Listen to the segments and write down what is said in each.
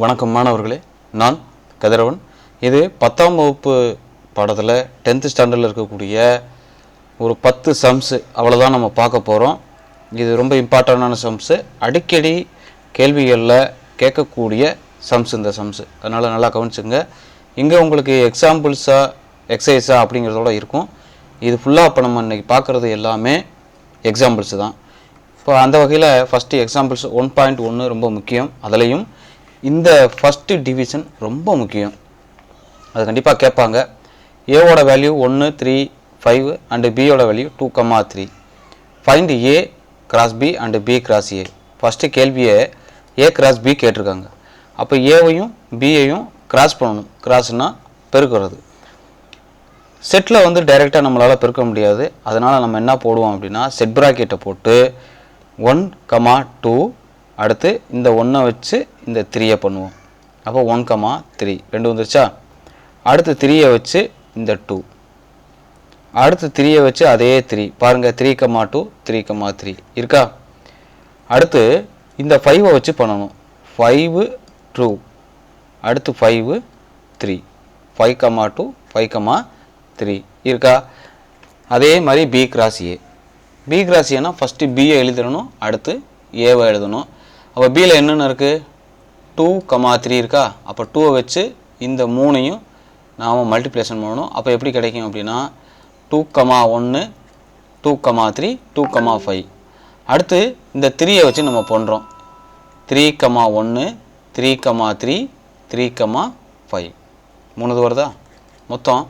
வணக்கம் மாணவர்களே, நான் கதிரவன். இது 10ஆம் வகுப்பு பாடத்தில் 10th ஸ்டாண்டர்டில் இருக்கக்கூடிய ஒரு 10 சம்ஸு அவ்வளோதான் நம்ம பார்க்க போகிறோம். இது ரொம்ப இம்பார்ட்டண்டான சம்ஸு, அடிக்கடி கேள்விகளில் கேட்கக்கூடிய சம்ஸ் இந்த சம்ஸு. அதனால் நல்லா கவனிச்சுங்க. இங்கே உங்களுக்கு எக்ஸாம்பிள்ஸாக எக்ஸசைஸாக அப்படிங்கிறதோட இருக்கும். இது ஃபுல்லாக இப்போ நம்ம இன்றைக்கி பார்க்குறது எல்லாமே எக்ஸாம்பிள்ஸு தான். இப்போ அந்த வகையில் ஃபஸ்ட்டு எக்ஸாம்பிள்ஸ் 1.1 ரொம்ப முக்கியம். அதுலேயும் இந்த ஃபஸ்ட்டு டிவிஷன் ரொம்ப முக்கியம், அது கண்டிப்பாக கேட்பாங்க. ஏவோட வேல்யூ 1, 3, 5 அண்டு பியோட value 2, 3. Find A cross B and B cross A. First கேள்வியை ஏ கிராஸ் பி கேட்டிருக்காங்க. அப்போ ஏவையும் பியையும் கிராஸ் பண்ணணும். கிராஸ்னால் பெருக்கிறது. செட்டில் வந்து டைரெக்டாக நம்மளால் பெருக்க முடியாது. அதனால் நம்ம என்ன போடுவோம் அப்படின்னா, செட் ப்ராக்கெட்டை போட்டு 1, 2 அடுத்து இந்த 1 வச்சு இந்த 3 பண்ணுவோம். அப்போ 1, 3 2 வந்துருச்சா. அடுத்து 3 வச்சு இந்த 2, அடுத்து 3 வச்சு அதே 3 பாருங்கள், 3, 2 3, 3 இருக்கா. அடுத்து இந்த 5 வச்சு பண்ணணும். 5, 2 அடுத்து 5, 3 5, 2 5, 3 இருக்கா. அதே மாதிரி B cross A. B cross ஏன்னா ஃபஸ்ட்டு பியை எழுதிடணும், அடுத்து ஏவை எழுதணும். அப்போ பியில் என்னென்ன இருக்குது, 2, 3 இருக்கா. அப்போ 2 வச்சு இந்த 3ஐயும் நாம் மல்டிப்ளேஷன் பண்ணணும். அப்போ எப்படி கிடைக்கும் அப்படின்னா 2, 1 2, 3 2, 5. அடுத்து இந்த 3ஐ வச்சு நம்ம பண்ணுறோம். 3, 1 3, 3 3, 5 3 வருதா. மொத்தம்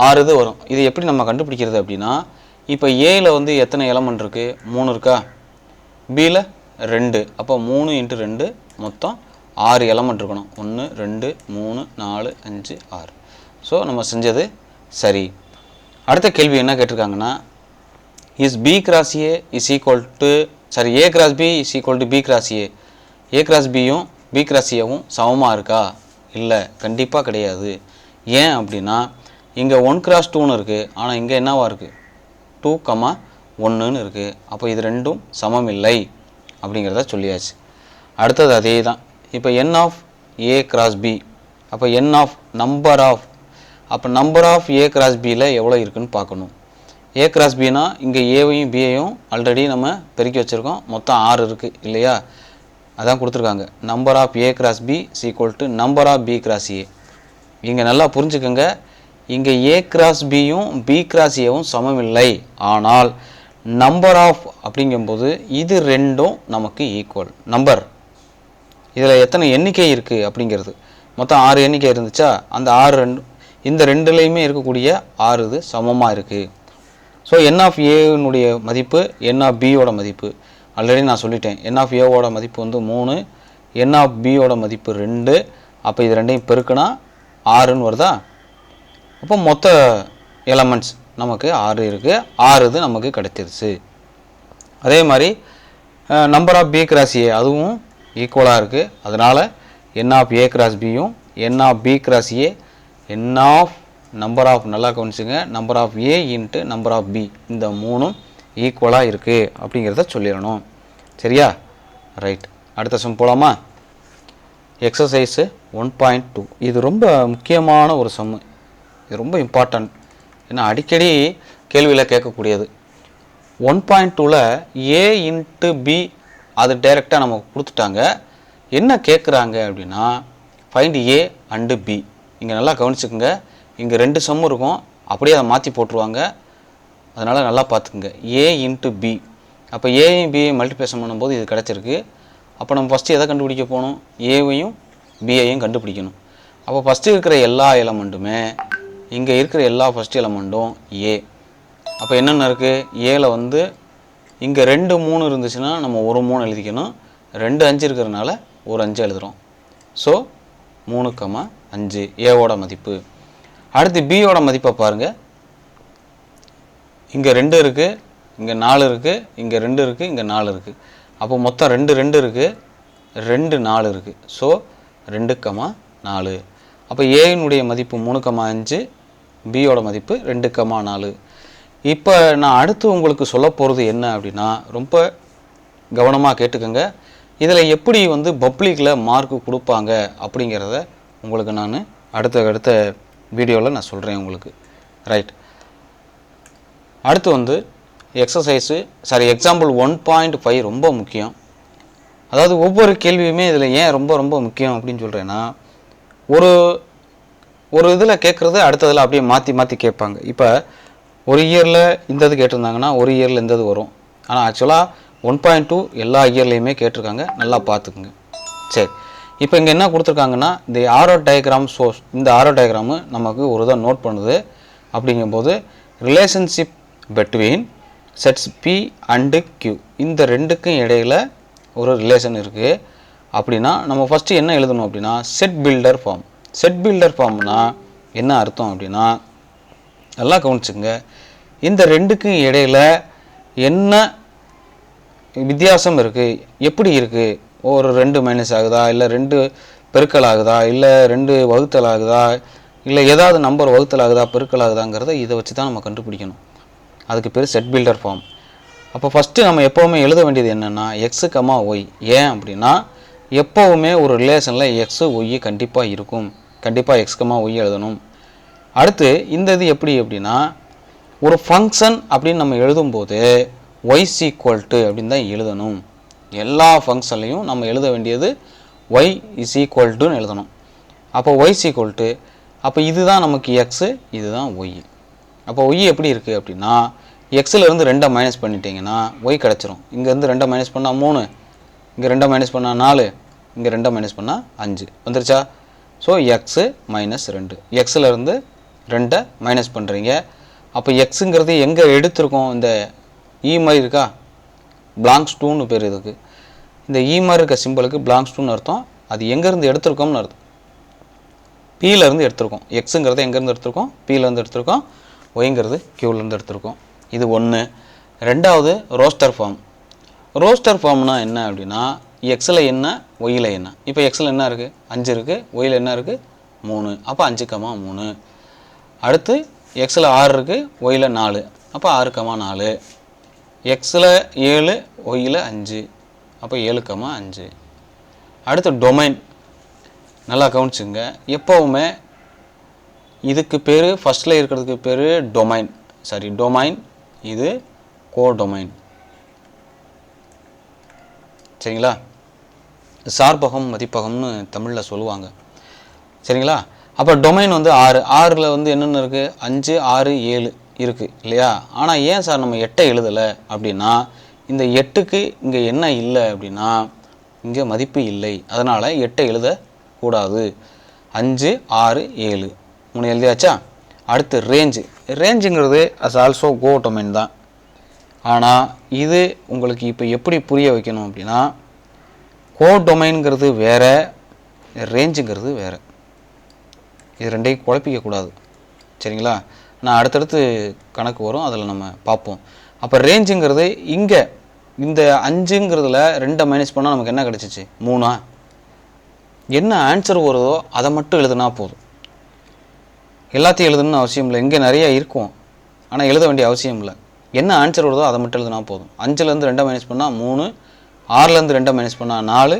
6 இது வரும். இது எப்படி நம்ம கண்டுபிடிக்கிறது அப்படின்னா, இப்போ ஏயில் வந்து எத்தனை எலமெண்ட் இருக்குது, 3 இருக்கா. பியில் 2, அப்போ 3 × 2 மொத்தம் 6 எலமெண்ட் இருக்கணும். 1 2 3 4 5 6. ஸோ நம்ம செஞ்சது சரி. அடுத்த கேள்வி என்ன கேட்டிருக்காங்கன்னா, is B cross A is equal to A cross B is equal to B cross A. A cross பியும் பி கிராஸ் ஏவும் சமமாக இருக்கா? இல்லை, கண்டிப்பாக கிடையாது. ஏன் அப்படின்னா இங்கே 1 × 2ன்னு இருக்குது, ஆனால் இங்கே என்னவா இருக்குது 2, 1ன்னு இருக்குது. அப்போ இது ரெண்டும் சமம் இல்லை அப்படிங்கிறத சொல்லியாச்சு. அடுத்தது அதே தான். இப்போ என் ஆஃப் ஏ கிராஸ் பி, அப்போ என் ஆஃப் நம்பர் ஆஃப், அப்போ நம்பர் ஆஃப் ஏ கிராஸ் பியில் எவ்வளோ இருக்குதுன்னு பார்க்கணும். ஏ கிராஸ் பினா இங்கே ஏவையும் பியையும் ஆல்ரெடி நம்ம பெருக்கி வச்சுருக்கோம். மொத்தம் 6 இருக்குது இல்லையா, அதான் கொடுத்துருக்காங்க. Number of A cross B is equal to number of B cross A. இங்கே நல்லா புரிஞ்சுக்கோங்க, இங்கே ஏ கிராஸ் பியும் பி கிராஸ் ஏவும் சமம் இல்லை. ஆனால் நம்பர் ஆஃப் அப்படிங்கும்போது இது ரெண்டும் நமக்கு ஈக்குவல் நம்பர். இதில் எத்தனை எண்ணிக்கை இருக்குது அப்படிங்கிறது, மொத்தம் 6 எண்ணிக்கை இருந்துச்சா. அந்த 6 இந்த ரெண்டுலேயுமே இருக்கக்கூடிய 6 இது சமமாக இருக்குது. ஸோ என் ஆஃப் ஏனுடைய மதிப்பு என் ஆஃப் பியோட மதிப்பு ஆல்ரெடி நான் சொல்லிட்டேன். என் ஆஃப் ஏவோட மதிப்பு வந்து 3, என் ஆஃப் பியோட மதிப்பு 2. அப்போ இது ரெண்டையும் பெருக்குனா 6ன்னு வருதா. அப்போ மொத்த எலமெண்ட்ஸ் நமக்கு 6 இருக்குது. 6 இது நமக்கு கிடைச்சிருச்சு. அதே மாதிரி number of B cross A அதுவும் ஈக்குவலாக இருக்குது. அதனால் என் ஆஃப் ஏ கிராஸ் பியும் N of B cross A N of number of, நல்லா கவனிச்சுங்க, number of A into number of B இந்த 3ம் ஈக்குவலாக இருக்குது அப்படிங்கிறத சொல்லிடணும். சரியா, ரைட். அடுத்த சம் போகலாமா. எக்ஸசைஸு 1.2. இது ரொம்ப முக்கியமான ஒரு சம்மு. இது ரொம்ப இம்பார்ட்டன்ட், ஏன்னா அடிக்கடி கேள்வியில் கேட்கக்கூடியது. 1.2ல் ஏ இன்ட்டு பி அது டைரெக்டாக நமக்கு கொடுத்துட்டாங்க. என்ன கேட்குறாங்க அப்படின்னா, ஃபைண்ட் ஏ அண்டு பி. இங்கே நல்லா கவனிச்சுக்குங்க, இங்கே 2 சம்மு இருக்கும், அப்படியே அதை மாற்றி போட்டுருவாங்க. அதனால் நல்லா பார்த்துக்குங்க. ஏ இன்ட்டு பி, அப்போ ஏயும் பியையும் மல்டிப்ளேஷன் பண்ணும்போது இது கிடச்சிருக்கு. அப்போ நம்ம ஃபஸ்ட்டு எதை கண்டுபிடிக்க போகணும், ஏவையும் பியையும் கண்டுபிடிக்கணும். அப்போ ஃபஸ்ட்டு இருக்கிற எல்லா எலமெண்ட்டுமே, இங்கே இருக்கிற எல்லா ஃபஸ்ட் எலமெண்ட்டும் ஏ. அப்போ என்னென்ன இருக்குது, ஏல வந்து இங்கே 2, 3 இருந்துச்சுன்னா நம்ம ஒரு 3 எழுதிக்கணும். 2, 5 இருக்கிறதுனால ஒரு 5 எழுதுகிறோம். ஸோ 3, 5 ஏவோட மதிப்பு. அடுத்து பியோட மதிப்பை பாருங்கள். இங்கே 2 இருக்குது, இங்கே 4 இருக்குது, இங்கே 2 இருக்குது, இங்கே 4 இருக்குது. அப்போ மொத்தம் 2 2 இருக்குது, 2 4 இருக்குது. ஸோ 2, 4. அப்போ ஏனுடைய மதிப்பு 3, 5, பியோட மதிப்பு 2, 4. இப்போ நான் அடுத்து உங்களுக்கு சொல்ல போகிறது என்ன அப்படின்னா, ரொம்ப கவனமாக கேட்டுக்கோங்க. இதில் எப்படி வந்து பப்ளிக்கில் மார்க்கு கொடுப்பாங்க அப்படிங்கிறத உங்களுக்கு நான் அடுத்த வீடியோவில் நான் சொல்கிறேன் உங்களுக்கு. ரைட். அடுத்து வந்து எக்ஸாம்பிள் 1.5 ரொம்ப முக்கியம். அதாவது ஒவ்வொரு கேள்வியுமே இதில் ஏன் ரொம்ப ரொம்ப முக்கியம் அப்படின்னு சொல்கிறேன்னா, ஒரு இதில் கேட்குறது அடுத்ததில் அப்படியே மாற்றி கேட்பாங்க. இப்போ ஒரு இயரில் இந்த இது கேட்டிருந்தாங்கன்னா ஒரு இயரில் இந்த இது வரும். ஆனால் ஆக்சுவலாக 1.2 எல்லா இயர்லேயுமே கேட்டிருக்காங்க, நல்லா பார்த்துக்குங்க. சரி, இப்போ இங்கே என்ன கொடுத்துருக்காங்கன்னா, இந்த ஆரோ டயக்ராம் சோர்ஸ், இந்த ஆரோ டயக்ராமு நமக்கு ஒரு இதை நோட் பண்ணுது. அப்படிங்கும்போது relationship between sets P and Q, இந்த ரெண்டுக்கும் இடையில் ஒரு ரிலேஷன் இருக்குது அப்படின்னா நம்ம ஃபஸ்ட்டு என்ன எழுதணும் அப்படின்னா set builder form. Set builder ஃபார்ம்னா என்ன அர்த்தம் அப்படின்னா, நல்லா கவனிச்சுங்க, இந்த ரெண்டுக்கும் இடையில் என்ன வித்தியாசம் இருக்குது, எப்படி இருக்குது, ஒரு 2 மைனஸ் ஆகுதா, இல்லை 2 பெருக்கல் ஆகுதா, இல்லை 2 வகுத்தல் ஆகுதா, இல்லை ஏதாவது நம்பர் வகுத்தல் ஆகுதா பெருக்கல் ஆகுதாங்கிறத இதை வச்சு தான் நம்ம கண்டுபிடிக்கணும். அதுக்கு பேர் செட் பில்டர் ஃபார்ம். அப்போ ஃபஸ்ட்டு நம்ம எப்போவுமே எழுத வேண்டியது என்னென்னா எக்ஸு கமா ஒய். ஏன் அப்படின்னா எப்போவுமே ஒரு ரிலேஷனில் எக்ஸு ஒய் கண்டிப்பாக இருக்கும். கண்டிப்பாக எக்ஸ் கமா ஒய் எழுதணும். அடுத்து இந்த இது எப்படி அப்படின்னா, ஒரு ஃபங்க்ஷன் அப்படின்னு நம்ம எழுதும்போது ஒய்ஸ் ஈக்குவல் டு அப்படின்னு தான் எழுதணும். எல்லா ஃபங்க்ஷன்லையும் நம்ம எழுத வேண்டியது ஒய் இஸ் ஈக்குவல் டுன்னு எழுதணும். அப்போ ஒய்ஸ் ஈக்குவல் டு, அப்போ இதுதான் நமக்கு எக்ஸு, இதுதான் ஒய். அப்போ ஒய் எப்படி இருக்குது அப்படின்னா, எக்ஸிலேருந்து 2 மைனஸ் பண்ணிட்டீங்கன்னா ஒய் கிடச்சிரும். இங்கேருந்து 2 மைனஸ் பண்ணால் 3, இங்கே 2 மைனஸ் பண்ணால் 4, இங்கே 2 மைனஸ் பண்ணால் 5 வந்துருச்சா? ஸோ எக்ஸு மைனஸ் 2, எக்ஸிலேருந்து 2 மைனஸ் பண்ணுறீங்க. அப்போ எக்ஸுங்கிறது எங்கே எடுத்திருக்கோம், இந்த இ மாதிரி இருக்கா, பிளாங்க்ஸ் டூன்னு பேர் இதுக்கு. இந்த இ மாதிரி இருக்க சிம்பிளுக்கு பிளாங்க்ஸ் டூன்னு அர்த்தம். அது எங்கேருந்து எடுத்திருக்கோம்னு அர்த்தம், பியிலேருந்து எடுத்திருக்கோம். எக்ஸுங்கிறத எங்கேருந்து எடுத்திருக்கோம், பியிலேருந்து எடுத்திருக்கோம். ஒய்ங்கிறது கியூலேருந்து எடுத்திருக்கோம். இது ஒன்று. ரெண்டாவது ரோஸ்டர் ஃபார்ம். ரோஸ்டர் ஃபார்ம்னா என்ன அப்படின்னா, எக்ஸில் என்ன ஒய்யில் என்ன. இப்போ எக்ஸில் என்ன இருக்குது, 5 இருக்குது, ஒய்யில் என்ன இருக்குது, 3. அப்போ 5,3. அடுத்து எக்ஸில் 6 இருக்குது, ஒய்யில் 4, அப்போ 6,4. எக்ஸில் 7, ஒய்யில் 5, அப்போ 7,5. அடுத்து டொமைன். நல்லா கவனிச்சுங்க, எப்போவுமே இதுக்கு பேர் ஃபஸ்ட்டில் இருக்கிறதுக்கு பேர் டொமைன். டொமைன். இது கோடொமைன். சரிங்களா? சார்பகம் மதிப்பகம்னு தமிழில் சொல்லுவாங்க. சரிங்களா? அப்போ டொமைன் வந்து 6 வந்து என்னென்ன இருக்குது, 5, 6, 7 இருக்குது இல்லையா? ஆனால் ஏன் சார் நம்ம 8 எழுதலை அப்படின்னா, இந்த 8க்கு இங்கே என்ன இல்லை அப்படின்னா, இங்கே மதிப்பு இல்லை. அதனால் 8 எழுதக்கூடாது. 5, 6, 7 3 எழுதியாச்சா? அடுத்து ரேஞ்சுங்கிறது அஸ் ஆல்சோ கோ டொமைன் தான். ஆனால் இது உங்களுக்கு இப்போ எப்படி புரிய வைக்கணும் அப்படின்னா, கோ டொமைன்கிறது வேறு, ரேஞ்சுங்கிறது வேறு. இது ரெண்டையும் குழப்பிக்கக்கூடாது. சரிங்களா? நான் அடுத்தடுத்து கணக்கு வரும், அதில் நம்ம பார்ப்போம். அப்போ ரேஞ்சுங்கிறது இங்கே இந்த 5ங்கிறதுல 2 மைனஸ் பண்ணால் நமக்கு என்ன கிடச்சிச்சு, 3. என்ன ஆன்சர் வருதோ அதை மட்டும் எழுதுனா போதும். எல்லாத்தையும் எழுதணும்னு அவசியம் இல்லை. இங்கே நிறையா இருக்கும், ஆனால் எழுத வேண்டிய அவசியம் இல்லை. என்ன ஆன்சர் வருதோ அதை மட்டும் எழுதுனா போதும். 5லேருந்து 2 மைனஸ் பண்ணால் 3, 6லேருந்து 2 மைனஸ் பண்ணால் 4,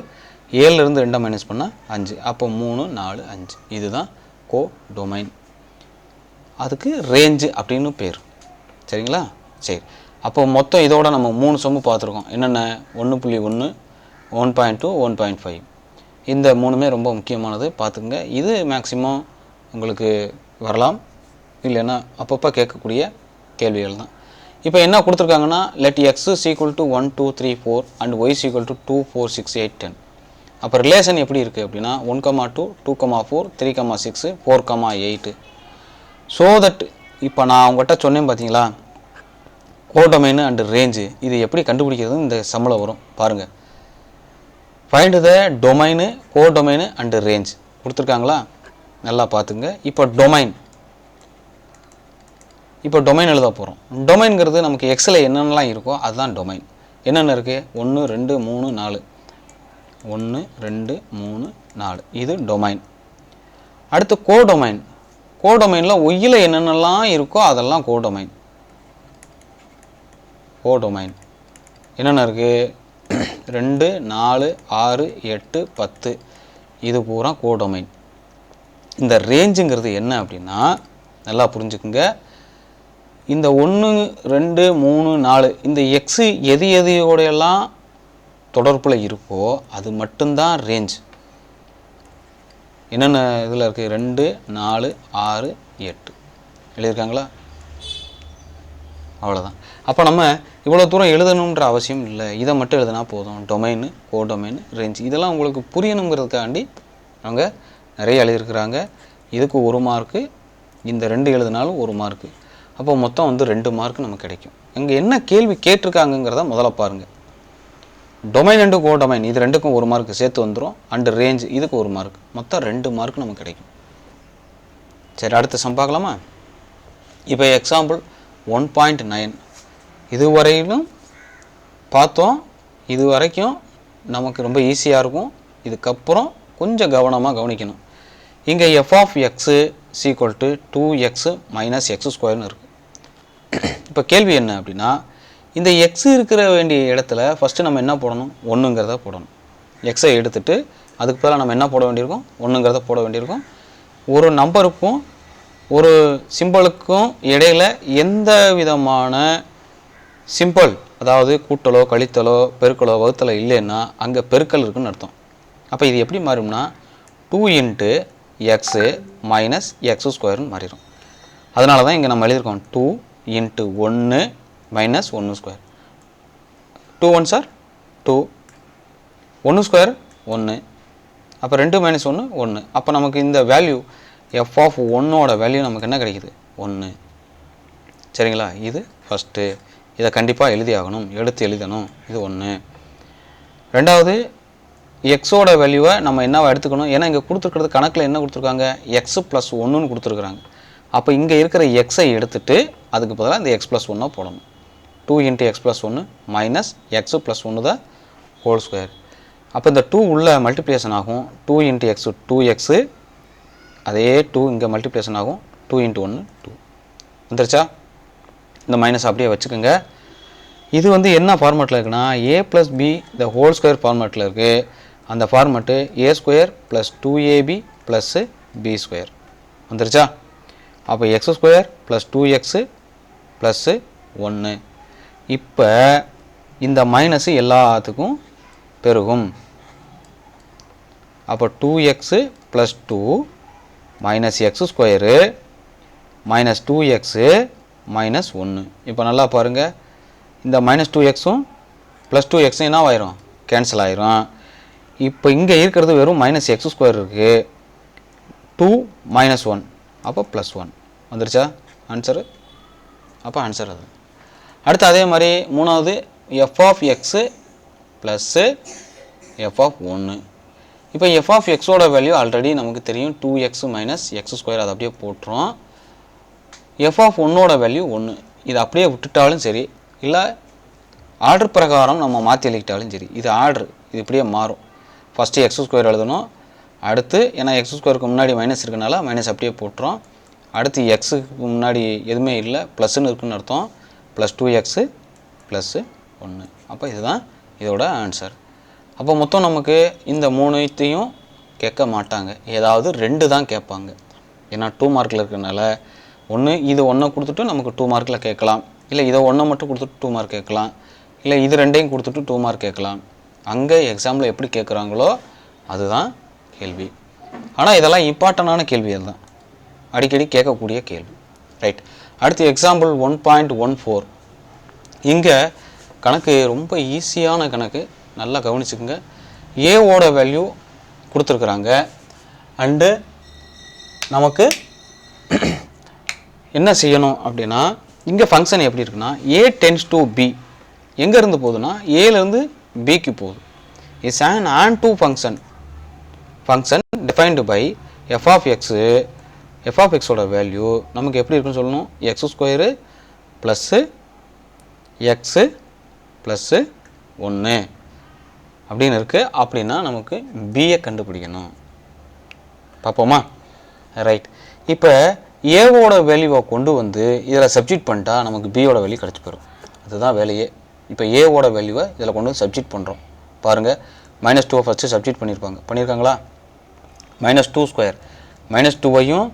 7லேருந்து 2 மைனஸ் பண்ணால் 5. அப்போ 3, 4, 5. இதுதான் கோ டொமைன். அதுக்கு ரேஞ்சு அப்படின்னு பேர். சரிங்களா? சரி, அப்போ மொத்தம் இதோட நம்ம 3 சம்மு பார்த்துருக்கோம். என்னென்ன, 1.1, 1.2, 1.5. இந்த 3மே ரொம்ப முக்கியமானது, பார்த்துங்க. இது மேக்ஸிமம் உங்களுக்கு வரலாம், இல்லைன்னா அப்பப்போ கேட்கக்கூடிய கேள்விகள் தான். இப்போ என்ன கொடுத்துருக்காங்கன்னா, let x is equal to 1, 2, 3, 4 and y is equal to 2, 4, 6, 8, 10. அப்போ ரிலேஷன் எப்படி இருக்குது அப்படின்னா 1,2, 2,4, 3,6, 4,8. ஸோ தட் இப்போ நான் உங்கள்கிட்ட சொன்னேன் பார்த்தீங்களா, கோடொமைன் அண்ட் ரேஞ்சு, இது எப்படி கண்டுபிடிக்கிறது இந்த சம்பளம் வரும் பாருங்கள். Find the domain, codomain and range கொடுத்துருக்காங்களா, நல்லா பார்த்துங்க. இப்போ டொமைன் எழுத போகிறோம். டொமைன்கிறது நமக்கு எக்ஸில் என்னென்னலாம் இருக்கோ அதுதான் டொமைன். என்னென்ன இருக்குது, 1, 2, 3, 4. 1, 2, 3, 4. இது டொமைன். அடுத்து கோடொமைன். கோடொமைனில் ஒய்யில் என்னென்னலாம் இருக்கோ அதெல்லாம் கோடொமைன். என்னென்ன இருக்குது, 2 4 6 8 10 இது பூரா கோடொமைன். இந்த ரேஞ்சுங்கிறது என்ன அப்படின்னா நல்லா புரிஞ்சுக்குங்க. இந்த 1 2 3 4 இந்த எக்ஸு எது எதையோடையெல்லாம் தொடர்பில் இருக்கோ அது மட்டும்தான் ரேஞ்ச். என்னென்ன இதில் இருக்குது? 2 4 6 8 எழுதியிருக்காங்களா? அவ்வளோதான். அப்போ நம்ம இவ்வளோ தூரம் எழுதணுன்ற அவசியம் இல்லை. இதை மட்டும் எழுதினா போதும். டொமைனு, கோடொமைனு, ரேஞ்ச் இதெல்லாம் உங்களுக்கு புரியணுங்கிறதுக்காண்டி அவங்க நிறைய எழுதியிருக்கிறாங்க. இதுக்கு 1 மார்க்கு, இந்த 2 எழுதினாலும் 1 மார்க்கு. அப்போ மொத்தம் வந்து 2 மார்க்கு நமக்கு கிடைக்கும். இங்கே என்ன கேள்வி கேட்டிருக்காங்கங்கிறத முதல்ல பாருங்கள். டொமைன் அண்டு கோடொமைன் இது ரெண்டுக்கும் 1 மார்க்கு சேர்த்து வந்துடும். அண்டு ரேஞ்ச் இதுக்கு 1 மார்க். மொத்தம் 2 மார்க் நமக்கு கிடைக்கும். சரி, அடுத்த சம் பார்க்கலாமா? இப்போ எக்ஸாம்பிள் 1.9 இதுவரையிலும் பார்த்தோம். இது வரைக்கும் நமக்கு ரொம்ப ஈஸியாக இருக்கும். இதுக்கப்புறம் கொஞ்சம் கவனமாக கவனிக்கணும். இங்கே f of x equal to 2x minus x ஸ்கொயர்னு இருக்குது. இப்போ கேள்வி என்ன அப்படின்னா, இந்த எக்ஸ் இருக்கிற வேண்டிய இடத்துல ஃபஸ்ட்டு நம்ம என்ன போடணும்? 1ங்கிறத போடணும். எக்ஸை எடுத்துகிட்டு அதுக்கு பதிலாக நம்ம என்ன போட வேண்டியிருக்கோம்? 1ங்கிறத போட வேண்டியிருக்கோம். ஒரு நம்பருக்கும் ஒரு சிம்பிளுக்கும் இடையில் எந்த விதமான சிம்பிள், அதாவது கூட்டலோ கழித்தலோ பெருக்கலோ வகுத்தலோ இல்லைன்னா அங்கே பெருக்கல் இருக்குன்னு அர்த்தம். அப்போ இது எப்படி மாறும்னா 2 இன்ட்டு எக்ஸு மைனஸ் எக்ஸ் ஸ்கொயர்னு மாறிடும். அதனால தான் இங்கே நம்ம எழுதியிருக்கோம் 2 into 1 minus 1 square. 2 1s are 2, 1 square 1, அப்போ 2 மைனஸ் 1 1. அப்போ நமக்கு இந்த வேல்யூ எஃப் ஆஃப் 1ஓட வேல்யூ நமக்கு என்ன கிடைக்குது? 1. சரிங்களா? இது ஃபஸ்ட்டு. இதை கண்டிப்பாக எழுதி ஆகணும், எடுத்து எழுதணும். இது 1. ரெண்டாவது, எக்ஸோட வேல்யூவை நம்ம என்னவா எடுத்துக்கணும்? ஏன்னா இங்கே கொடுத்துருக்கிறது கணக்கில் என்ன கொடுத்துருக்காங்க? எக்ஸு ப்ளஸ் 1ன்னு கொடுத்துருக்குறாங்க. அப்போ இங்கே இருக்கிற எக்ஸை எடுத்துகிட்டு அதுக்கு பதிலாக இந்த எக்ஸ் ப்ளஸ் 1 போடணும். 2 into X plus 1 minus x plus 1 தான் ஹோல் ஸ்கொயர். அப்போ இந்த 2 உள்ள மல்டிப்ளிகேஷன் ஆகும். 2 இன்ட்டு எக்ஸு 2x, அதே 2 இங்கே மல்டிப்ளிகேஷன் ஆகும். 2 இன்ட்டு 1 2 வந்துருச்சா? இந்த மைனஸ் அப்படியே வச்சுக்கோங்க. இது வந்து என்ன ஃபார்மேட்டில் இருக்குன்னா a ப்ளஸ் பி இந்த ஹோல் ஸ்கொயர் ஃபார்மேட்டில் இருக்குது. அந்த format a square plus 2ab plus b square வந்துருச்சா? அப்போ X square plus 2x plus 1. இப்போ இந்த மைனஸு எல்லாத்துக்கும் பெருகும். அப்போ 2x plus 2 minus X square minus 2x minus 1. இப்போ நல்லா பாருங்கள், இந்த மைனஸ் 2xம் ப்ளஸ் 2x என்ன ஆயிரும்? கேன்சல் ஆயிரும். இப்போ இங்கே இருக்கிறது வெறும் மைனஸ் எக்ஸ் ஸ்கொயர் இருக்குது. 2 மைனஸ் 1 அப்போ ப்ளஸ் 1 வந்துருச்சா ஆன்சரு? அப்போ ஆன்சர் அது. அடுத்து அதே மாதிரி மூணாவது f of x plus f of 1. இப்போ எஃப் ஆஃப் எக்ஸோட வேல்யூ ஆல்ரெடி நமக்கு தெரியும் 2x மைனஸ் எக்ஸ் ஸ்கொயர், அதை அப்படியே போட்டுரும். எஃப் ஆஃப் 1ஓட வேல்யூ 1. இதை அப்படியே விட்டுட்டாலும் சரி, இல்லை ஆர்டர் பிரகாரம் நம்ம மாற்றி எழுதிட்டாலும் சரி. இது ஆர்டர், இது இப்படியே மாறும். ஃபஸ்ட்டு எக்ஸ் ஸ்கொயர் எழுதணும். அடுத்து ஏன்னா எக்ஸ் ஸ்கொயருக்கு முன்னாடி மைனஸ் இருக்கனால மைனஸ் அப்படியே போட்டுரும். அடுத்து எக்ஸுக்கு முன்னாடி எதுவுமே இல்லை, ப்ளஸ்ன்னு இருக்குன்னு அர்த்தம். Plus 2x plus 1. அப்போ இதுதான் இதோட ஆன்சர். அப்போ மொத்தம் நமக்கு இந்த 3ஐயும் கேட்க மாட்டாங்க, ஏதாவது 2 தான் கேட்பாங்க. ஏன்னா 2 மார்க்கில் இருக்கிறனால ஒன்று இது 1 கொடுத்துட்டு நமக்கு 2 மார்க்கில் கேட்கலாம், இல்லை இதை 1 மட்டும் கொடுத்துட்டு 2 மார்க் கேட்கலாம், இல்லை இது 2ஐயும் கொடுத்துட்டு 2 மார்க் கேட்கலாம். அங்கே எக்ஸாமில் எப்படி கேட்குறாங்களோ அதுதான் கேள்வி. ஆனால் இதெல்லாம் இம்பார்ட்டண்டான கேள்விகள் தான், அடிக்கடி கேட்கக்கூடிய கேள்வி. ரைட். அடுத்து எக்ஸாம்பிள் 1.14. இங்கே கணக்கு ரொம்ப ஈஸியான கணக்கு, நல்லா கவனிச்சுக்கோங்க. ஏவோட வேல்யூ கொடுத்துருக்குறாங்க. அண்டு நமக்கு என்ன செய்யணும் அப்படின்னா, இங்கே ஃபங்க்ஷன் எப்படி இருக்குன்னா a டென்ஸ் டு b. எங்கேருந்து போகுதுன்னா ஏலேருந்து பிக்கு போகுது. It's an and to function. Function defined by f of x. F of எக்ஸோட வேல்யூ நமக்கு எப்படி இருக்குன்னு சொல்லணும்? X square plus x plus 1 அப்படின்னு இருக்குது. அப்படின்னா நமக்கு பியை கண்டுபிடிக்கணும். பார்ப்போமா? ரைட். இப்போ ஏவோட வேல்யூவை கொண்டு வந்து இதில் சப்ஜெக்ட் பண்ணிட்டா நமக்கு பியோட வேல்யூ கிடச்சி போயிடும். அதுதான் வேலையே. இப்போ ஏவோட வேல்யூவை இதில் கொண்டு வந்து சப்ஜெக்ட் பண்ணுறோம். பாருங்கள் -2 ஃபஸ்ட்டு சப்ஸ்டிட் பண்ணியிருக்காங்களா -2 ஸ்கொயர் -2வையும்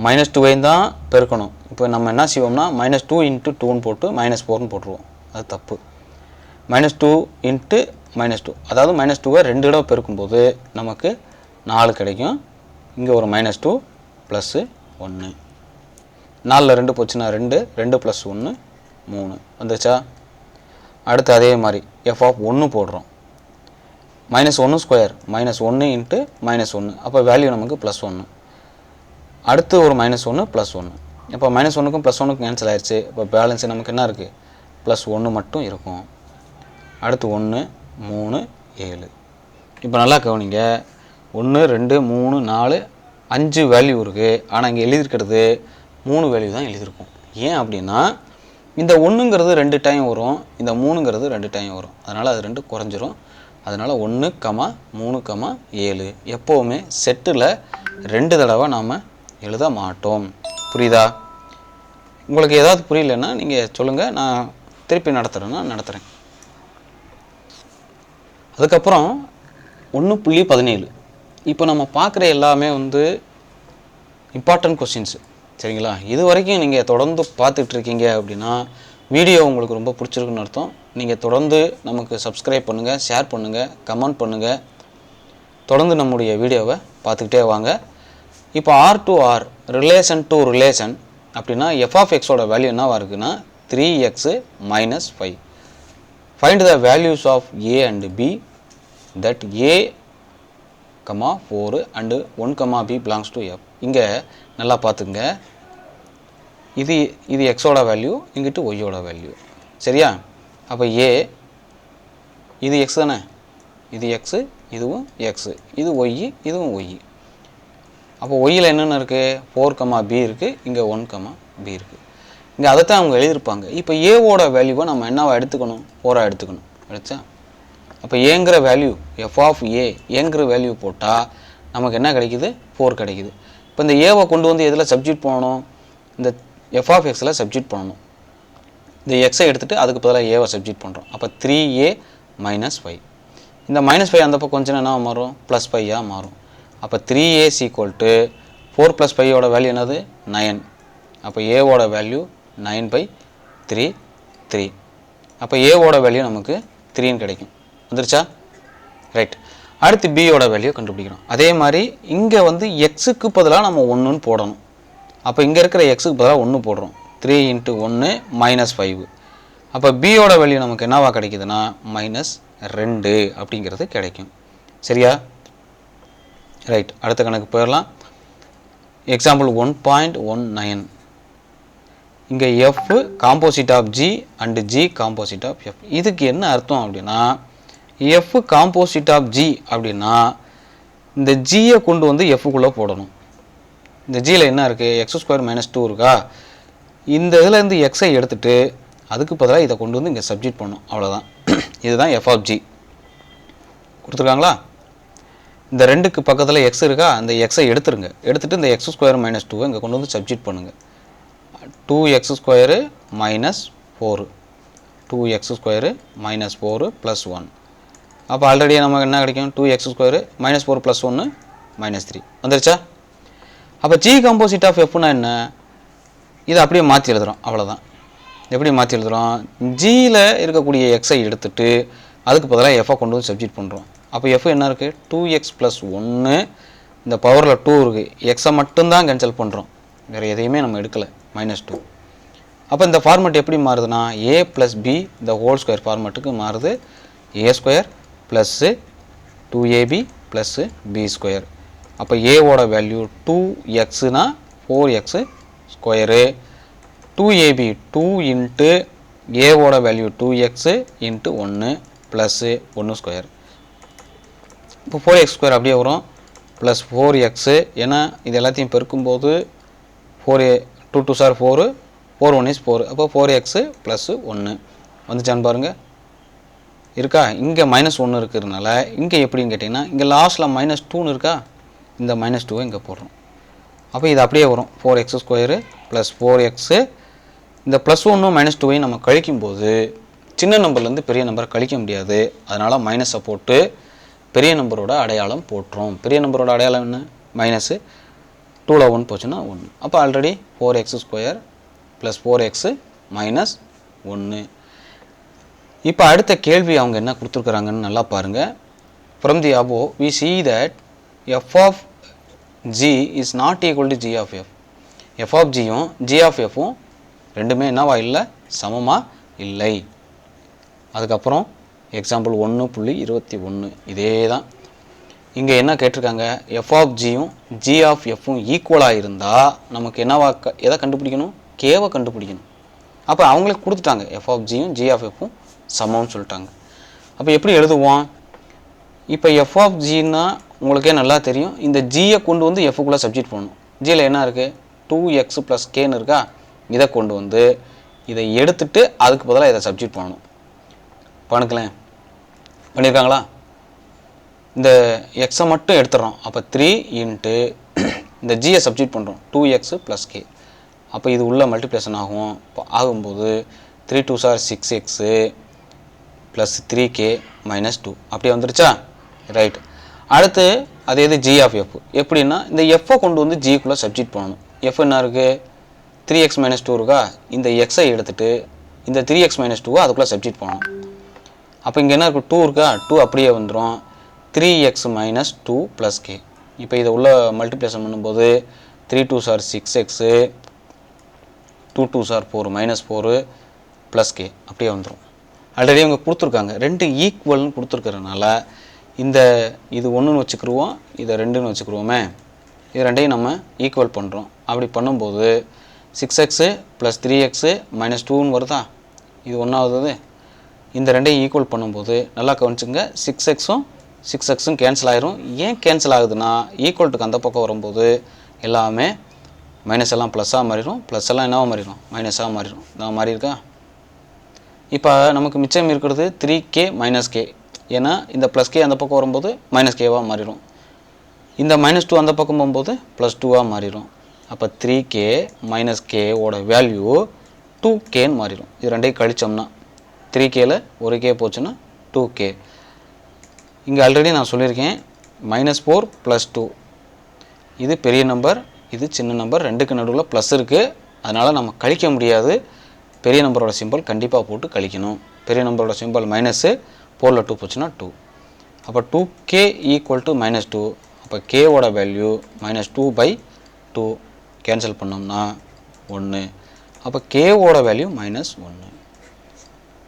-2வையும் தான் பெருக்கணும். இப்போ நம்ம என்ன செய்வோம்னா -2 × 2ன்னு போட்டு -4ன்னு போட்டுருவோம். அது தப்பு. -2 × -2 அதாவது -2வை 2 தடவை பெருக்கும்போது நமக்கு 4 கிடைக்கும். இங்கே ஒரு -2 ப்ளஸ் 1 4ல் 2 போச்சுன்னா 2 2 + 1 3 வந்துச்சா. அடுத்து அதே மாதிரி f(1) போடுறோம். -1 ஸ்கொயர் -1 × -1 அப்போ வேல்யூ நமக்கு +1. அடுத்து ஒரு -1 +1 இப்போ -1க்கும் +1க்கும் கேன்சல் ஆயிடுச்சு. இப்போ பேலன்ஸ் நமக்கு என்ன இருக்குது +1 மட்டும் இருக்கும். அடுத்து 1 3 7. இப்போ நல்லா கவனிங்க 1 2 3 4 5 வேல்யூ இருக்குது. ஆனால் இங்கே எழுதியிருக்கிறது 3 வேல்யூ தான் எழுதியிருக்கும். ஏன் அப்படின்னா இந்த 1ங்கிறது 2 டைம் வரும், இந்த 3ங்கிறது 2 டைம் வரும். அதனால் அது 2 குறைஞ்சிரும். அதனால் 1, 3, 7 எப்போவுமே செட்டில் 2 தடவை நாம் எழுத மாட்டோம். புரியுதா? உங்களுக்கு ஏதாவது புரியலன்னா நீங்கள் சொல்லுங்கள், நான் திருப்பி நடத்துகிறேன். அதுக்கப்புறம் 1.17 இப்போ நம்ம பார்க்குற எல்லாமே இம்பார்ட்டன்ட் கொஸ்டின்ஸு. சரிங்களா? இது வரைக்கும் நீங்கள் தொடர்ந்து பார்த்துட்ருக்கீங்க அப்படின்னா வீடியோ உங்களுக்கு ரொம்ப பிடிச்சிருக்குன்னு அர்த்தம். நீங்கள் தொடர்ந்து நமக்கு சப்ஸ்கிரைப் பண்ணுங்கள், ஷேர் பண்ணுங்கள், கமெண்ட் பண்ணுங்கள். தொடர்ந்து நம்முடைய வீடியோவை பார்த்துக்கிட்டே வாங்க. இப்போ R ரிலேஷன் டு ரிலேஷன் அப்படின்னா f(x)ஓட வேல்யூ என்னவாக இருக்குன்னா 3x - 5. Find the values of a and b that a, 4 and 1, b belongs to f. இங்கே நல்லா பார்த்துங்க, இது எக்ஸோட வேல்யூ, இங்கிட்டு ஒய்யோட வேல்யூ. சரியா? அப்போ a இது எக்ஸ் தானே, இது எக்ஸு, இதுவும் எக்ஸு, இது ஒய், இதுவும் ஒய். அப்போ ஒய்யில் என்னென்ன இருக்குது 4, b இருக்குது, இங்கே 1, b இருக்குது. இங்கே அதைத்தான் அவங்க எழுதியிருப்பாங்க. இப்போ ஏவோட வேல்யூவை நம்ம என்னவா எடுத்துக்கணும் 4ஆக எடுத்துக்கணும். எடுத்தா அப்போ ஏங்கிற வேல்யூ f(a) ஏங்கிற வேல்யூ போட்டால் நமக்கு என்ன கிடைக்குது 4 கிடைக்குது. இப்போ இந்த ஏவை கொண்டு வந்து எதில் சப்ஸ்டிட் பண்ணணும், இந்த f(x)ல் சப்ஸ்டிட் பண்ணணும். இந்த எக்ஸை எடுத்துகிட்டு அதுக்கு பதிலாக ஏவை சப்ஸ்டிட் பண்ணுறோம். அப்போ 3a - 5. இந்த -5 அந்த பக்கம் கொஞ்சம் என்ன மாறும் +5ஆக மாறும். அப்போ 3a = 4 + 5ஓட வேல்யூ என்னது 9. அப்போ ஏவோட வேல்யூ 9/3. அப்போ ஏவோட வேல்யூ நமக்கு 3ன்னு கிடைக்கும். வந்துருச்சா? ரைட். அடுத்து பியோட வேல்யூ கண்டுபிடிக்கணும். அதே மாதிரி இங்கே எக்ஸுக்கு பதிலாக நம்ம 1ன்னு போடணும். அப்போ இங்கே இருக்கிற எக்ஸுக்கு பதிலாக 1 போடுறோம். 3 × 1 -5. அப்போ பியோட வேல்யூ நமக்கு என்னவா கிடைக்குதுன்னா -2 அப்படிங்கிறது கிடைக்கும். சரியா? ரைட். அடுத்த கணக்கு போயிடலாம். எக்ஸாம்பிள் 1.19. இங்கே f composite of g and g composite of f. இதுக்கு என்ன அர்த்தம் அப்படின்னா f காம்போசிட் ஆஃப் g அப்படின்னா இந்த gயை கொண்டு f-க்குள்ளே போடணும். இந்த gயில் என்ன இருக்குது x² - 2 இருக்கா, இந்த இதிலேருந்து எக்ஸை எடுத்துகிட்டு அதுக்கு பதிலாக இதை கொண்டு இங்கே சப்ஸ்டிட் பண்ணணும். அவ்வளோதான். இதுதான் f(g) கொடுத்துருக்காங்களா. இந்த 2க்கு பக்கத்தில் எக்ஸ் இருக்கா, அந்த எக்ஸை எடுத்துருங்க. எடுத்துகிட்டு இந்த x² - 2 இங்கே கொண்டு சப்ஸ்டிட் பண்ணுங்கள். 2x² - 4 2x² - 4 + 1. அப்போ ஆல்ரெடி நமக்கு என்ன கிடைக்கும் 2x² - 4 + 1 -3 வந்துருச்சா. அப்போ g காம்போசிட் ஆஃப் fனா என்ன, இதை அப்படியே மாற்றி எழுதுகிறோம். அவ்வளோதான். எப்படி மாற்றி எழுதுகிறோம், ஜியில் இருக்கக்கூடிய எக்ஸை எடுத்துகிட்டு அதுக்கு பதிலாக எஃப்ஐ கொண்டு சப்ஸ்டிட் பண்ணுறோம். அப்போ எஃப் என்ன இருக்குது 2x + 1, இந்த பவரில் 2 இருக்குது, எக்ஸை மட்டும்தான் கேன்சல் பண்ணுறோம், வேறு எதையுமே நம்ம எடுக்கலை -2. அப்போ இந்த ஃபார்மெட் எப்படி மாறுதுன்னா a + b இந்த ஹோல் ஸ்கொயர் ஃபார்மெட்டுக்கு மாறுது. a² + 2ab + b². அப்போ ஏவோட வேல்யூ 2xனா 4x², 2ab 2 × ஏவோட வேல்யூ 2x × 1 + 1². இப்போ 4x² அப்படியே வரும் ப்ளஸ் 4x. ஏன்னா இது எல்லாத்தையும் பெருக்கும்போது 4 2 2s are 4, 4 1 is 4. அப்போ 4x + 1 வந்துச்சான்னு பாருங்கள். இருக்கா, இங்கே -1 இருக்கிறதுனால இங்கே எப்படின்னு கேட்டிங்கன்னா இங்கே லாஸ்ட்டில் -2ன்னு இருக்கா, இந்த -2 இங்கே போடுறோம். அப்போ இது அப்படியே வரும் 4x² + 4x. இந்த +1 -2 நம்ம கழிக்கும்போது சின்ன நம்பர்லேருந்து பெரிய நம்பர் கழிக்க முடியாது. அதனால் மைனஸை போட்டு பெரிய நம்பரோட அடையாளம் போட்டுரும். பெரிய நம்பரோட அடையாளம் என்ன? மைனஸு 2ல் 1 போச்சுன்னா 1. அப்போ ஆல்ரெடி 4x² + 4x - 1. இப்போ அடுத்த கேள்வி அவங்க என்ன கொடுத்துருக்குறாங்கன்னு நல்லா பாருங்கள். From the above we see that f of g is not equal to g of f. f of gயும் g of fவும் ரெண்டுமே என்னவா இல்லை? சமமாக இல்லை. அதுக்கப்புறம் எக்ஸாம்பிள் 1.21 இதே தான். இங்கே என்ன கேட்டிருக்காங்க? f of gயும் g of fவும் ஈக்குவலாக இருந்தால் நமக்கு என்னவா எதை கண்டுபிடிக்கணும்? கேவை கண்டுபிடிக்கணும். அப்போ அவங்களுக்கு கொடுத்துட்டாங்க f of gயும் g of fவும் சமம்னு சொல்லிட்டாங்க. அப்போ எப்படி எழுதுவோம்? இப்போ f of gன்னா உங்களுக்கே நல்லா தெரியும். இந்த gயை கொண்டு வந்து fக்குள்ளே சப்ஜெக்ட் பண்ணணும். gயில் என்ன இருக்குது? 2x + kன்னு இருக்கா? இதை கொண்டு வந்து இதை எடுத்துட்டு அதுக்கு பதிலாக இதை சப்ஜெக்ட் பண்ணணும். பண்ணுங்களேன். பண்ணியிருக்காங்களா? இந்த எக்ஸை மட்டும் எடுத்துடுறோம். அப்போ 3 இன்ட்டு இந்த ஜியை சப்ஜெக்ட் பண்ணுறோம் 2x + k. அப்போ இது உள்ள மல்டிப்ளேஷன் ஆகும். ஆகும்போது 3 2s are 6x + 3k - 2 அப்படியே வந்துருச்சா? ரைட். அடுத்து அது எது? g of f. எப்படின்னா இந்த எஃப்பை கொண்டு வந்து ஜிக்குள்ளே சப்ஜெக்ட் பண்ணணும். எஃப் என்ன இருக்குது? 3x - 2 இருக்கா? இந்த எக்ஸை எடுத்துகிட்டு இந்த 3x - 2 அதுக்குள்ளே சப்ஜெக்ட் பண்ணணும். அப்போ இங்கே என்ன இருக்குது? 2 இருக்கா? 2 அப்படியே வந்துடும். 3x - 2 + k. இப்போ இதை உள்ள மல்டிப்ளேஷன் பண்ணும்போது 3 2s are 6x 2 2s are 4 -4 + k அப்படியே வந்துடும். ஆல்ரெடி அவங்க கொடுத்துருக்காங்க. ரெண்டு ஈக்குவல்னு கொடுத்துருக்கறனால இது 1ன்னு வச்சுக்கிடுவோம், இதை 2ன்னு வச்சுக்கிடுவோமே. இது ரெண்டையும் நம்ம ஈக்குவல் பண்ணுறோம். அப்படி பண்ணும்போது 6x + 3x - 2ன்னு வருதா? இது ஒன்றாவது. இந்த ரெண்டையும் ஈக்குவல் பண்ணும்போது நல்லா கவனிச்சுங்க, 6xம் கேன்சல் ஆயிரும். ஏன் கேன்சல் ஆகுதுன்னா ஈக்குவல்ட்டுக்கு அந்த பக்கம் வரும்போது எல்லாமே மைனஸ் எல்லாம் ப்ளஸ்ஸாக மாறிடும், ப்ளஸ் எல்லாம் என்னவாக மாறிடும்? மைனஸாக மாறிடும். நான் மாறி இருக்கா? இப்போ நமக்கு மிச்சம் இருக்கிறது 3k - k. ஏன்னா இந்த +k அந்த பக்கம் வரும்போது -kவாக மாறிடும். இந்த -2 அந்த பக்கம் போகும்போது +2வாக மாறிடும். அப்போ 3k - k ஓட வேல்யூ 2kன்னு மாறிடும். இது ரெண்டையும் கழிச்சோம்னா 3kல ஒரு k போச்சுன்னா 2k. இங்கே ஆல்ரெடி நான் சொல்லியிருக்கேன் -4 + 2. இது பெரிய நம்பர், இது சின்ன நம்பர், ரெண்டுக்கு நடுவில் ப்ளஸ் இருக்குது. அதனால் நம்ம கழிக்க முடியாது. பெரிய நம்பரோட சிம்பிள் கண்டிப்பாக போட்டு கழிக்கணும். பெரிய நம்பரோட சிம்பிள் -, 4ல் 2 போச்சுன்னா 2. அப்போ 2k = -2. அப்போ k-ஓட வேல்யூ -2/2 கேன்சல் பண்ணோம்னா 1. அப்போ k-ஓட வேல்யூ -1.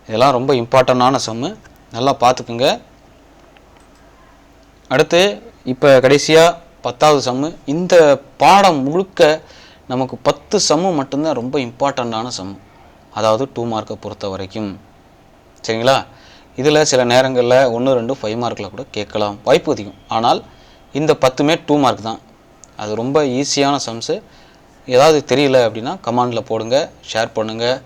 இதெல்லாம் ரொம்ப இம்பார்ட்டண்டான சம்மு, நல்லா பார்த்துக்குங்க. அடுத்து இப்போ கடைசியாக 10வது சம்மு. இந்த பாடம் முழுக்க நமக்கு 10 சம்மு மட்டும்தான் ரொம்ப இம்பார்ட்டண்டான சம்மு, அதாவது 2 மார்க்கை பொறுத்த வரைக்கும். சரிங்களா? இதில் சில நேரங்களில் 1 2 5 மார்க்கில் கூட கேட்கலாம், வாய்ப்பு அதிகம். ஆனால் இந்த 10மே 2 மார்க் தான். அது ரொம்ப ஈஸியான சம்ஸு. ஏதாவது தெரியல அப்படின்னா கமெண்டில் போடுங்க, ஷேர் பண்ணுங்கள்,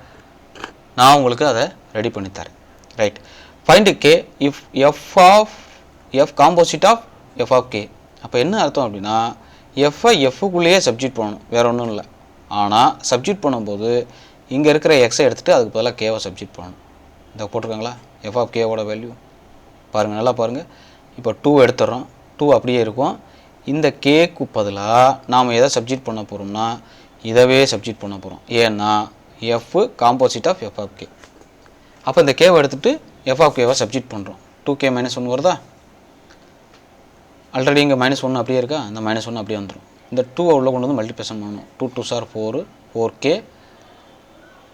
நான் உங்களுக்கு அதை ரெடி பண்ணித்தரேன். Right. Find k if f composite of f of k. அப்போ என்ன அர்த்தம் அப்படின்னா எஃப்ஐ எஃப்க்குள்ளேயே சப்ஜெக்ட் பண்ணணும், வேறு ஒன்றும் இல்லை. ஆனால் சப்ஜெக்ட் பண்ணும்போது இங்கே இருக்கிற எக்ஸை எடுத்துகிட்டு அதுக்கு பதிலாக கேவை சப்ஜெக்ட் பண்ணணும். இதை போட்டிருக்காங்களா? f of k-ஓட வேல்யூ பாருங்கள், நல்லா பாருங்கள். இப்போ 2 எடுத்துடுறோம், 2 அப்படியே இருக்கும். இந்த கேக்கு பதிலாக நாம் எதை சப்ஜெக்ட் பண்ண போகிறோம்னா இதவே சப்ஜெக்ட் பண்ண போகிறோம். ஏன்னா f composite of f of k. அப்போ இந்த கேவை எடுத்துகிட்டு f of k-வை சப்ஜெக்ட் பண்ணுறோம். 2k - 1 வருதா? ஆல்ரெடி இங்கே -1 அப்படியே இருக்கா? அந்த -1 அப்படியே வந்துடும். இந்த 2 உள்ள கொண்டு வந்து மல்டிப்ளேஷன் பண்ணணும். 2 2s are 4, 4k.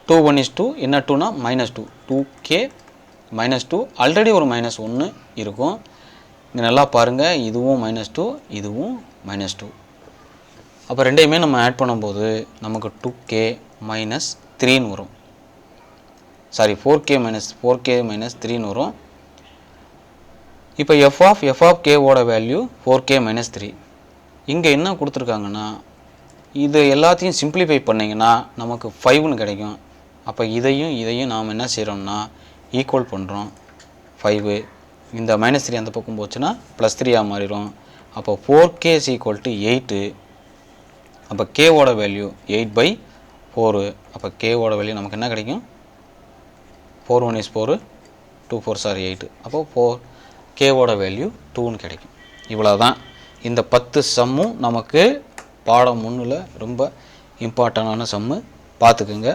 2 1 is 2. என்ன 2னா -2. 2k - 2. ஆல்ரெடி ஒரு -1 இருக்கும். இங்கே நல்லா பாருங்கள், இதுவும் -2, இதுவும் -2. அப்போ ரெண்டையுமே நம்ம ஆட் பண்ணும்போது நமக்கு 2k - 3ன்னு வரும். சாரி, 4k - 3ன்னு வரும். இப்போ f of k-ஓட வேல்யூ 4k - 3. இங்கே என்ன கொடுத்துருக்காங்கன்னா இது எல்லாத்தையும் சிம்பிளிஃபை பண்ணிங்கன்னா நமக்கு 5ன்னு கிடைக்கும். அப்போ இதையும் நாம் என்ன செய்கிறோம்னா ஈக்குவல் பண்ணுறோம். 5 இந்த -3 அந்த பக்கம் போச்சுன்னா +3ஆக மாறிடும். அப்போ 4k = 8. அப்போ k-ஓட வேல்யூ 8/4. அப்போ k-ஓட வேல்யூ நமக்கு என்ன கிடைக்கும்? 4 1 is 4, 2 4s are 8. அப்போ 4 கேவோட வேல்யூ 2ன்னு கிடைக்கும். இவ்வளோ தான். இந்த 10 சம்மும் நமக்கு பாடம் 1ல் ரொம்ப இம்பார்ட்டண்டான சம்மு. பார்த்துக்குங்க.